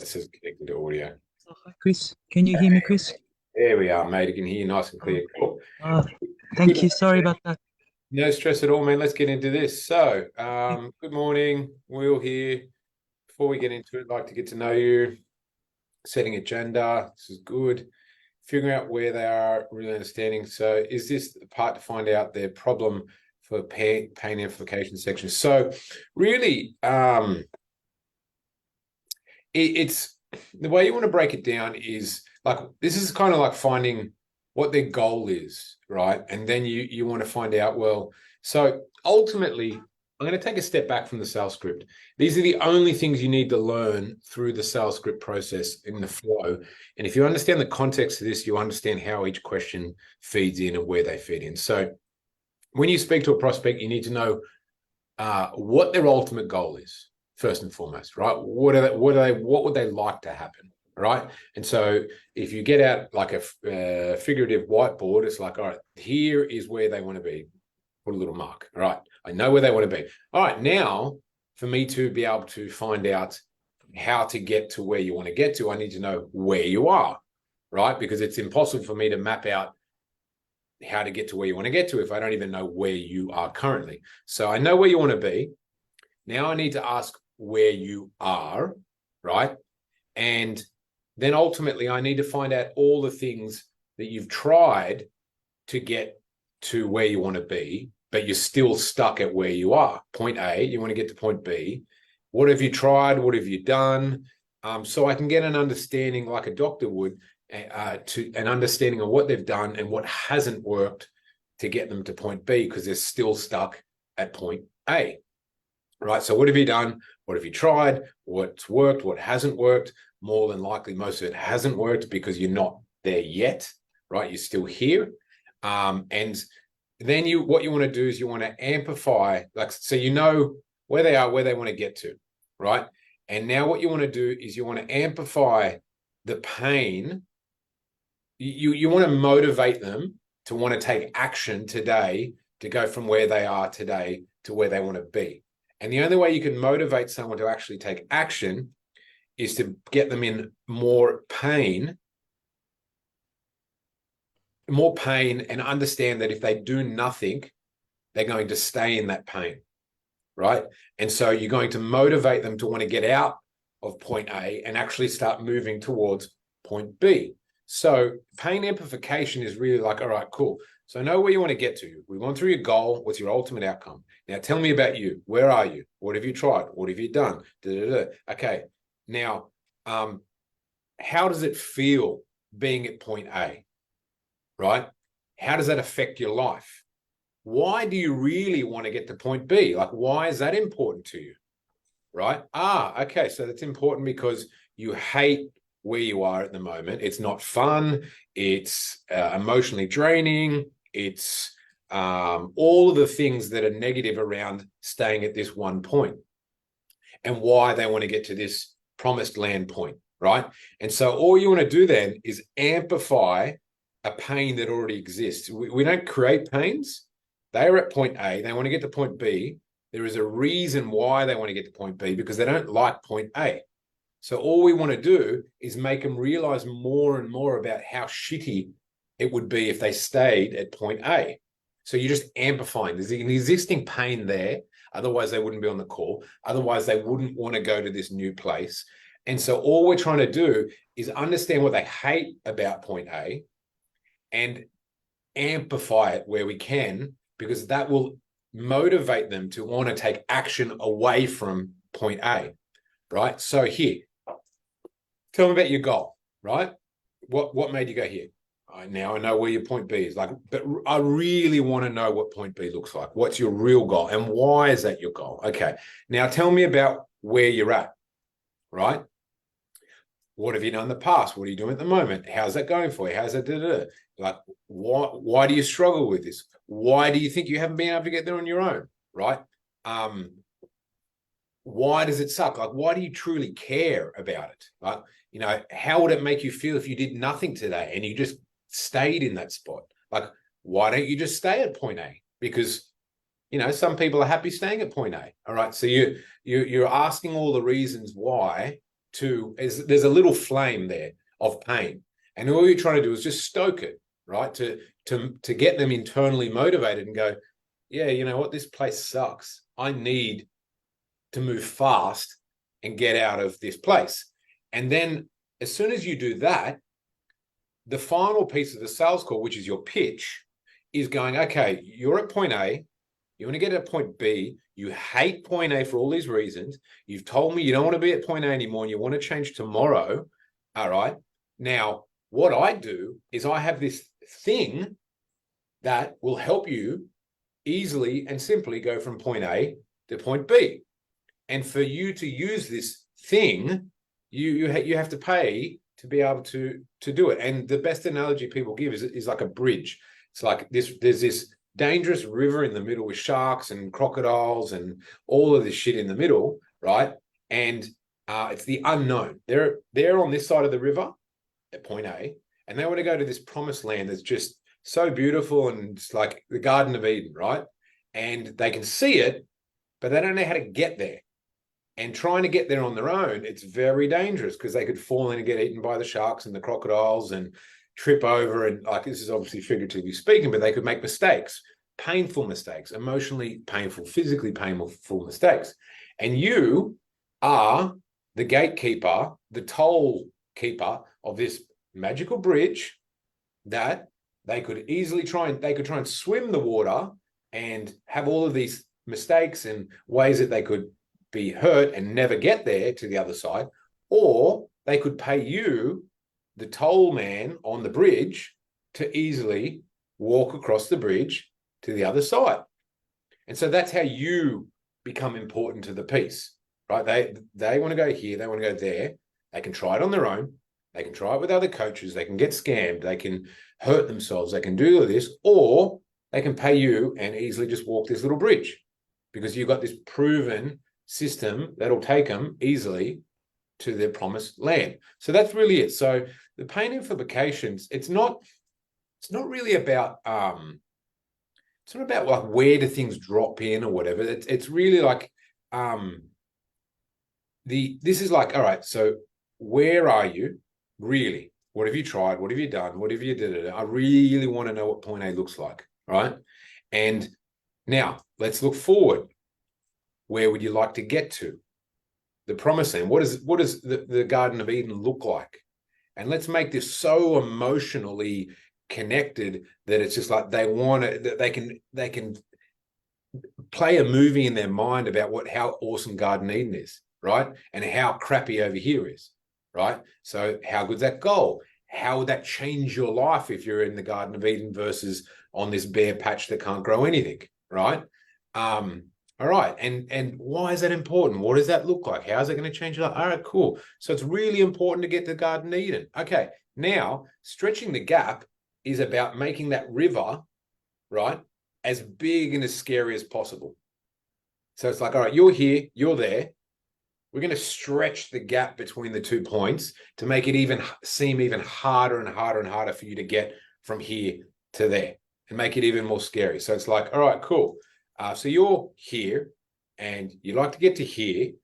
it says connected to audio. Oh, hi, Chris. Can you hear me, Chris? There we are, mate. I can hear you nice and Oh, clear. Cool. oh, thank Good. you. Sorry about that. No stress at all, man. Let's get into this. So, good morning. Will here. Before we get into it, I'd like to get to know you, setting agenda. This is good. Figuring out where they are, really understanding. So, is this the part to find out their problem for pain amplification section? So, really, it's the way you want to break it down is like this is kind of like finding what their goal is, right? And then you want to find out, well, so ultimately, I'm going to take a step back from the sales script. These are the only things you need to learn through the sales script process in the flow. And if you understand the context of this, you understand how each question feeds in and where they feed in. So when you speak to a prospect, you need to know what their ultimate goal is first and foremost, right? What would they like to happen, right? And so if you get out like a figurative whiteboard, it's like, all right, here is where they want to be. Put a little mark. All right, I know where they want to be. All right, now for me to be able to find out how to get to where you want to get to, I need to know where you are, right? Because it's impossible for me to map out how to get to where you want to get to if I don't even know where you are currently. So I know where you want to be. Now I need to ask where you are, right? And then ultimately I need to find out all the things that you've tried to get to where you want to be, but you're still stuck at where you are. Point A, you want to get to point B. What have you tried? What have you done? So I can get an understanding like a doctor would to an understanding of what they've done and what hasn't worked to get them to point B because they're still stuck at point A. Right. So what have you done? What have you tried? What's worked? What hasn't worked? More than likely, most of it hasn't worked because you're not there yet. Right. You're still here. And then what you want to do is you want to amplify, like, so you know where they are, where they want to get to. Right. And now what you want to do is you want to amplify the pain. You want to motivate them to want to take action today to go from where they are today to where they want to be. And the only way you can motivate someone to actually take action is to get them in more pain and understand that if they do nothing, they're going to stay in that pain, right? And so you're going to motivate them to want to get out of point A and actually start moving towards point B. So pain amplification is really like, all right, cool. So I know where you want to get to. We went through your goal. What's your ultimate outcome? Now tell me about you. Where are you? What have you tried? What have you done? Okay. Now, how does it feel being at point A? Right? How does that affect your life? Why do you really want to get to point B? Like, why is that important to you? Right? Okay. So that's important because you hate where you are at the moment. It's not fun. It's emotionally draining. It's all of the things that are negative around staying at this one point and why they want to get to this promised land point, right? And so all you want to do then is amplify a pain that already exists. We don't create pains. They are at point A. They want to get to point B. There is a reason why they want to get to point B because they don't like point A. So all we want to do is make them realize more and more about how shitty it would be if they stayed at point A. So you're just amplifying. There's an existing pain there. Otherwise, they wouldn't be on the call. Otherwise, they wouldn't want to go to this new place. And so all we're trying to do is understand what they hate about point A and amplify it where we can, because that will motivate them to want to take action away from point A, right? So here, tell me about your goal, right? What made you go here? Now I know where your point B is. Like, but I really want to know what point B looks like. What's your real goal and why is that your goal? Okay. Now tell me about where you're at, right? What have you done in the past? What are you doing at the moment? How's that going for you? How's that? Like, why do you struggle with this? Why do you think you haven't been able to get there on your own, right? Why does it suck? Like, why do you truly care about it? Like, you know, how would it make you feel if you did nothing today and you just stayed in that spot? Like, why don't you just stay at point A? Because, you know, some people are happy staying at point A. All right. So you're asking all the reasons why there's a little flame there of pain. And all you're trying to do is just stoke it, right? To get them internally motivated and go, yeah, you know what? This place sucks. I need to move fast and get out of this place. And then as soon as you do that, the final piece of the sales call, which is your pitch, is going, okay, you're at point A, you want to get at point B, you hate point A for all these reasons. You've told me you don't want to be at point A anymore and you want to change tomorrow. All right. Now, what I do is I have this thing that will help you easily and simply go from point A to point B. And for you to use this thing, you have to pay to be able to do it. And the best analogy people give is like a bridge. It's like there's this dangerous river in the middle with sharks and crocodiles and all of this shit in the middle, right? And it's the unknown. They're on this side of the river at point A, and they want to go to this promised land that's just so beautiful, and it's like the Garden of Eden, right? And they can see it, but they don't know how to get there. And trying to get there on their own, it's very dangerous because they could fall in and get eaten by the sharks and the crocodiles and trip over. And like, this is obviously figuratively speaking, but they could make mistakes, painful mistakes, emotionally painful, physically painful mistakes. And you are the gatekeeper, the toll keeper of this magical bridge that they could easily try and swim the water and have all of these mistakes and ways that they could be hurt and never get there to the other side, or they could pay you, the toll man on the bridge, to easily walk across the bridge to the other side. And so that's how you become important to the piece, right? They want to go here, they want to go there. They can try it on their own. They can try it with other coaches. They can get scammed. They can hurt themselves. They can do all this, or they can pay you and easily just walk this little bridge because you've got this proven system that'll take them easily to their promised land. So that's really it. So the pain implications, it's not really about it's not about like where do things drop in or whatever. It's really like this is like, all right, so where are you really? What have you tried? What have you done? What have you did? I really want to know what point A looks like, right? And now let's look forward. Where would you like to get to? The promised land. What does the Garden of Eden look like? And let's make this so emotionally connected that it's just like they want to, they can play a movie in their mind about how awesome Garden Eden is, right? And how crappy over here is, right? So how good's that goal? How would that change your life if you're in the Garden of Eden versus on this bare patch that can't grow anything, right? All right, and why is that important? What does that look like? How is it going to change your life? All right, cool. So it's really important to get to Garden Eden. Okay, now stretching the gap is about making that river, right, as big and as scary as possible. So it's like, all right, you're here, you're there. We're going to stretch the gap between the 2 points to make it seem even harder and harder and harder for you to get from here to there and make it even more scary. So it's like, all right, cool. So you're here and you'd like to get to here.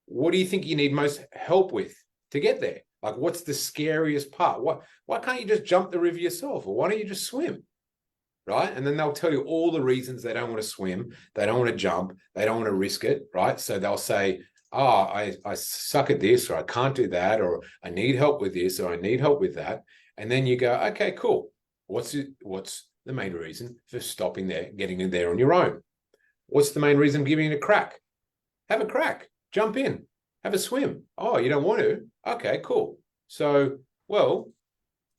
What do you think you need most help with to get there? Like, what's the scariest part? Why can't you just jump the river yourself? Or why don't you just swim? Right? And then they'll tell you all the reasons they don't want to swim. They don't want to jump. They don't want to risk it. Right? So they'll say, oh, I suck at this, or I can't do that, or I need help with this, or I need help with that. And then you go, okay, cool. What's the main reason for stopping there, getting in there on your own? What's the main reason giving it a crack? Have a crack, jump in, have a swim. Oh, you don't want to? Okay, cool. So, well,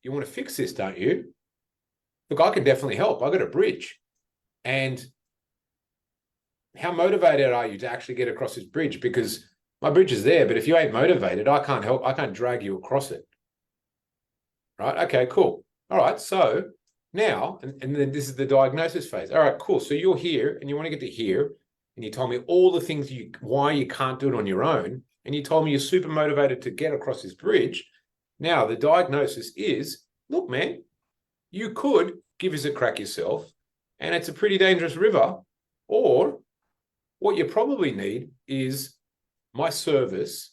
you want to fix this, don't you? Look, I can definitely help. I got a bridge. And how motivated are you to actually get across this bridge? Because my bridge is there, but if you ain't motivated, I can't help. I can't drag you across it. Right? Okay, cool. All right, so now, and then this is the diagnosis phase. All right, cool. So you're here and you want to get to here, and you told me all the things why you can't do it on your own, and you told me you're super motivated to get across this bridge. Now, the diagnosis is, look, man, you could give us a crack yourself, and it's a pretty dangerous river, or what you probably need is my service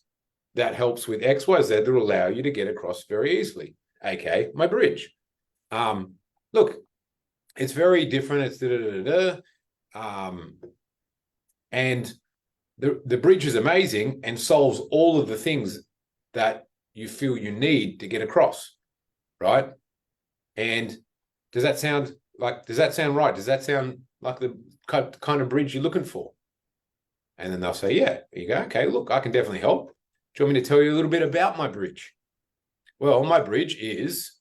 that helps with XYZ that will allow you to get across very easily, aka my bridge. Look, it's very different. It's and the bridge is amazing and solves all of the things that you feel you need to get across, right? And does that sound right? Does that sound like the kind of bridge you're looking for? And then they'll say, yeah. You go, okay, look, I can definitely help. Do you want me to tell you a little bit about my bridge? Well, my bridge is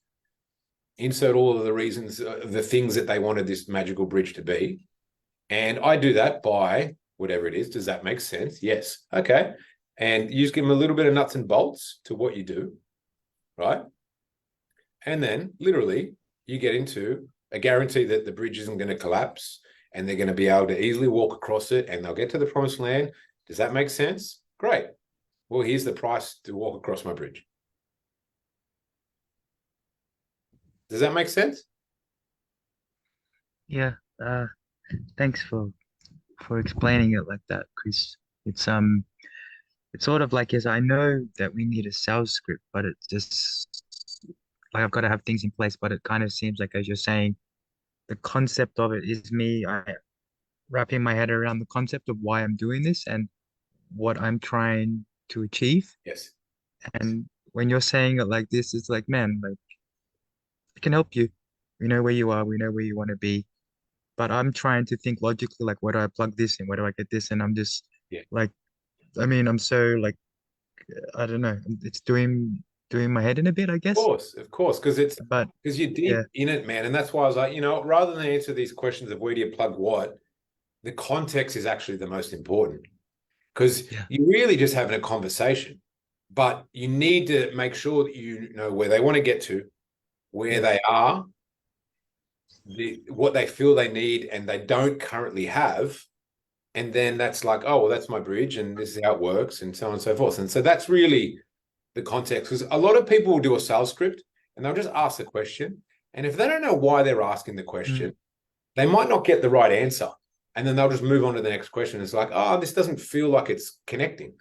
insert all of the reasons, the things that they wanted this magical bridge to be. And I do that by whatever it is. Does that make sense? Yes. Okay. And you just give them a little bit of nuts and bolts to what you do, right? And then literally you get into a guarantee that the bridge isn't going to collapse and they're going to be able to easily walk across it and they'll get to the promised land. Does that make sense? Great. Well, here's the price to walk across my bridge. Does that make sense? Yeah. Thanks for explaining it like that, Chris. It's sort of like, yes, I know that we need a sales script, but it's just like I've got to have things in place, but it kind of seems like, as you're saying, the concept of it is I wrapping my head around the concept of why I'm doing this and what I'm trying to achieve. Yes. And when you're saying it like this, it's like, man, like I can help you. We know where you are, we know where you want to be. But I'm trying to think logically, like, where do I plug this in? Where do I get this? And I'm just Yeah. like, I mean, I'm so like, I don't know. It's doing my head in a bit, I guess. Of course, because But you're yeah, deep in it, man. And that's why I was like, rather than answer these questions of where do you plug what, the context is actually the most important. Because yeah, you're really just having a conversation, but you need to make sure that you know where they want to get to, where yeah. they are, what they feel they need and they don't currently have. And then that's like, oh, well, that's my bridge and this is how it works and so on and so forth. And so that's really the context, because a lot of people will do a sales script and they'll just ask the question. And if they don't know why they're asking the question, Mm, they might not get the right answer. And then they'll just move on to the next question. It's like, oh, this doesn't feel like it's connecting.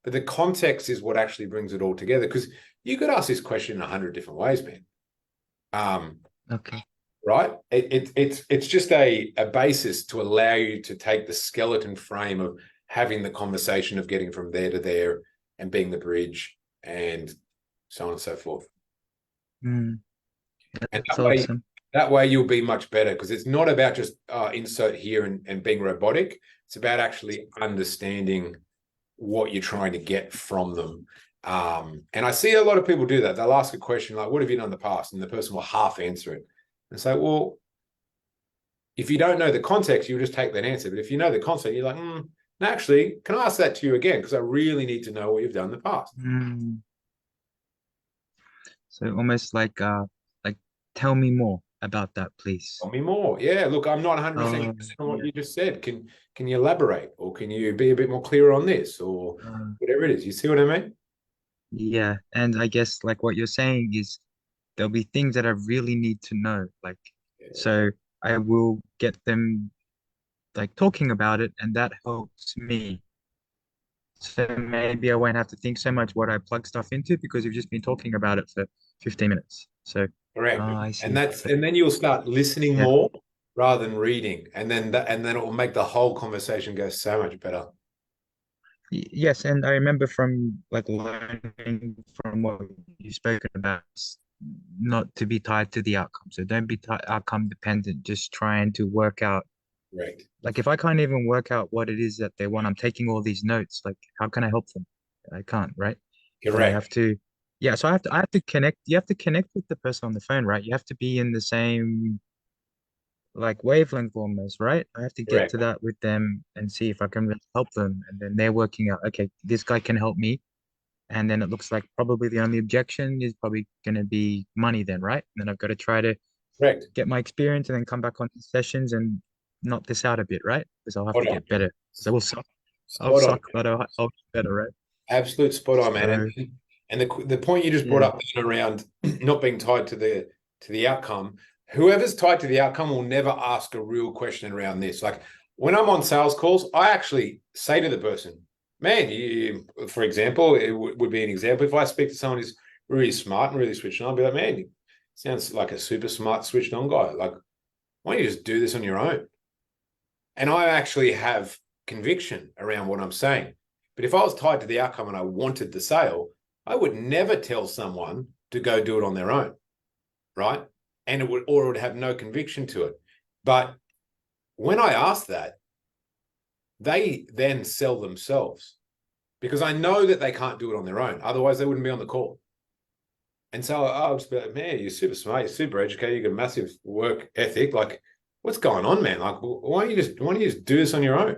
But the context is what actually brings it all together. Because you could ask this question in 100 different ways, man. okay. Right? It's just a basis to allow you to take the skeleton frame of having the conversation of getting from there to there and being the bridge and so on and so forth. Mm, And that's awesome. that way you'll be much better, because it's not about just insert here and being robotic. It's about actually understanding what you're trying to get from them. And I see a lot of people do that. They'll ask a question like, what have you done in the past? And the person will half answer it. And say, well, if you don't know the context, you'll just take that answer. But if you know the context, you're like, actually, can I ask that to you again? Because I really need to know what you've done in the past. Mm. So almost like tell me more about that, please. Tell me more. Yeah, look, I'm not 100% Oh, on what yeah. you just said. Can you elaborate, or can you be a bit more clear on this, or Uh, whatever it is? You see what I mean? yeah. And I guess like what you're saying is there'll be things that I really need to know. Like, Yeah. so I will get them like talking about it, and that helps me. So maybe I won't have to think so much what I plug stuff into because we've just been talking about it for 15 minutes. So, Correct. I And see. that's and then you'll start listening Yeah. more rather than reading, and then it will make the whole conversation go so much better. Yes, and I remember from like learning from what you've spoken about, not to be tied to the outcome. So don't be outcome dependent. Just trying to work out. Correct. Like if I can't even work out what it is that they want, I'm taking all these notes. Like how can I help them? I can't, right? But I Correct. have to. Yeah, so I have to connect. You have to connect with the person on the phone, right? You have to be in the same like wavelength almost, right? I have to get Correct. to that with them and see if I can really help them. And then they're working out, okay, this guy can help me. And then it looks like probably the only objection is probably going to be money then, right? And then I've got to try to Correct. get my experience and then come back on these sessions and knock this out a bit, right? Because I'll have Spot to on. get better. Because I will suck. I'll Spot on. suck, but I'll get better, right? Absolute spot on, man. So, And the point you just brought yeah. up around not being tied to the outcome, whoever's tied to the outcome will never ask a real question around this. Like when I'm on sales calls, I actually say to the person, man, for example, it would be an example. If I speak to someone who's really smart and really switched on, I'll be like, man, you sounds like a super smart switched on guy. Like, why don't you just do this on your own? And I actually have conviction around what I'm saying. But if I was tied to the outcome and I wanted the sale, I would never tell someone to go do it on their own, right? And it would have no conviction to it. But when I ask that, they then sell themselves because I know that they can't do it on their own. Otherwise, they wouldn't be on the call. And so I'll just be like, man, you're super smart, you're super educated, you got a massive work ethic. Like, what's going on, man? Like, why don't you just do this on your own?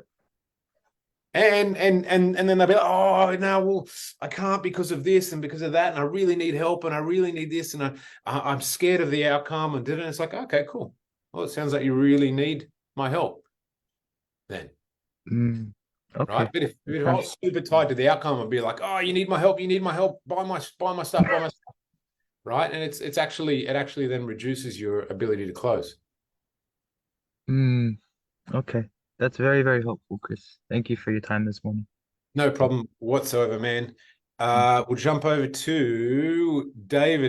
And then they'll be like, oh no, well, I can't because of this and because of that, and I really need help and I really need this, and I'm scared of the outcome and it's like, okay, cool. Well, it sounds like you really need my help then. Mm, Right. okay. But That if I sounds was super tied to the outcome, I'd be like, oh, you need my help, buy my stuff, buy my stuff. Right. And it actually then reduces your ability to close. mm, okay. That's very, very helpful, Chris. Thank you for your time this morning. No problem whatsoever, man. Mm. We'll jump over to David.